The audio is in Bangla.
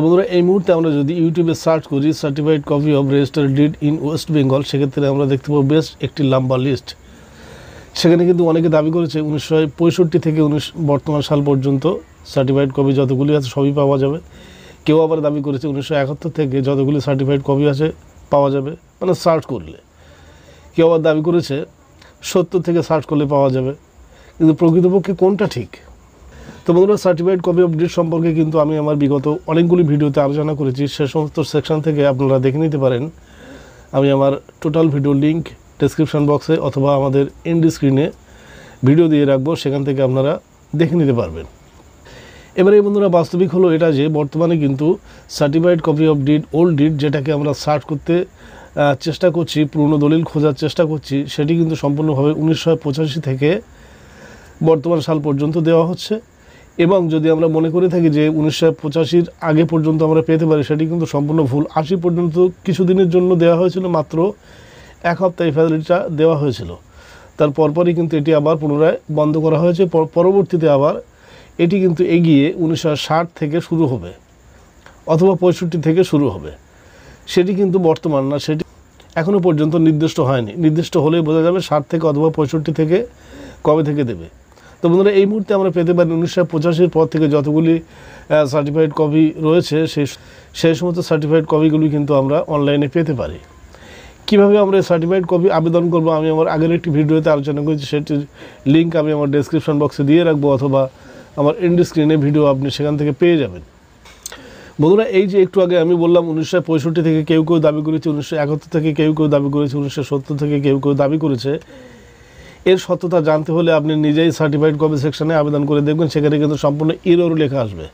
বন্ধুরা এই মুহূর্তে আমরা যদি ইউটিউবে সার্চ করি certified copy of registered did in West Bengal, সেক্ষেত্রে আমরা দেখতে পাবো বেশ একটি লম্বা লিস্ট। সেখানে কিন্তু অনেকে দাবি করেছে 1965 থেকে বর্তমান সাল পর্যন্ত সার্টিফাইড কপি যতগুলি আছে সবই পাওয়া যাবে। কেউ আবার দাবি করেছে 1971 থেকে যতগুলি সার্টিফাইড কপি আছে পাওয়া যাবে, মানে সার্চ করলে। কেউ আবার দাবি করেছে 70 থেকে সার্চ করলে পাওয়া যাবে। কিন্তু প্রকৃতপক্ষে কোনটা ঠিক? তো বন্ধুরা, সার্টিফাইড কপি অফ ডিড সম্পর্কে কিন্তু আমি আমার বিগত অনেকগুলি ভিডিওতে আলোচনা করেছি। সে সমস্ত সেকশন থেকে আপনারা দেখে নিতে পারেন। আমি আমার টোটাল ভিডিও লিঙ্ক ডেসক্রিপশন বক্সে অথবা আমাদের এন্ড স্ক্রিনে ভিডিও দিয়ে রাখবো, সেখান থেকে আপনারা দেখে নিতে পারবেন। এবারে বন্ধুরা, বাস্তবিক হলো এটা যে বর্তমানে কিন্তু certified copy of did old did, যেটাকে আমরা সার্চ করতে চেষ্টা করছি, পুরনো দলিল খোঁজার চেষ্টা করছি, সেটি কিন্তু সম্পূর্ণভাবে 1985 থেকে বর্তমান সাল পর্যন্ত দেওয়া হচ্ছে। এবং যদি আমরা মনে করে থাকি যে 1985 আগে পর্যন্ত আমরা পেতে পারি, সেটি কিন্তু সম্পূর্ণ ভুল। 80 পর্যন্ত কিছুদিনের জন্য দেওয়া হয়েছিল, মাত্র 1 সপ্তাহ এই ফ্যাসিলিটিটা দেওয়া হয়েছিল। তার পরপরই কিন্তু এটি আবার পুনরায় বন্ধ করা হয়েছে। পরবর্তীতে আবার এটি কিন্তু এগিয়ে 1960 থেকে শুরু হবে অথবা 65 থেকে শুরু হবে। সেটি কিন্তু বর্তমান না, সেটি এখনও পর্যন্ত নির্দিষ্ট হয়নি। নির্দিষ্ট হলেই বোঝা যাবে 60 থেকে অথবা 65 থেকে কবে থেকে দেবে। তো বন্ধুরা, এই মুহূর্তে আমরা পেতে পারি 1985 পর থেকে যতগুলি সার্টিফাইড কপি রয়েছে সেই সমস্ত সার্টিফাইড কপিগুলি কিন্তু আমরা অনলাইনে পেতে পারি। কীভাবে আমরা সার্টিফাইড কপি আবেদন করব আমি আমার আগের একটি ভিডিওতে আলোচনা করেছি, সেটির লিঙ্ক আমি আমার ডেসক্রিপশন বক্সে দিয়ে রাখবো অথবা আমার এন্ড স্ক্রিনে ভিডিও আপনি সেখান থেকে পেয়ে যাবেন। বন্ধুরা, এই যে একটু আগে আমি বললাম 1965 থেকে কেউ কেউ দাবি করেছে, 1971 থেকে কেউ কেউ দাবি করেছে, 1970 থেকে কেউ কেউ দাবি করেছে, এর সত্যতা জানতে হলে আপনি নিজেই সার্টিফাইড কপি সেকশনে আবেদন করে দেখবেন। সেখানে কিন্তু সম্পূর্ণ এরর লেখা আসবে।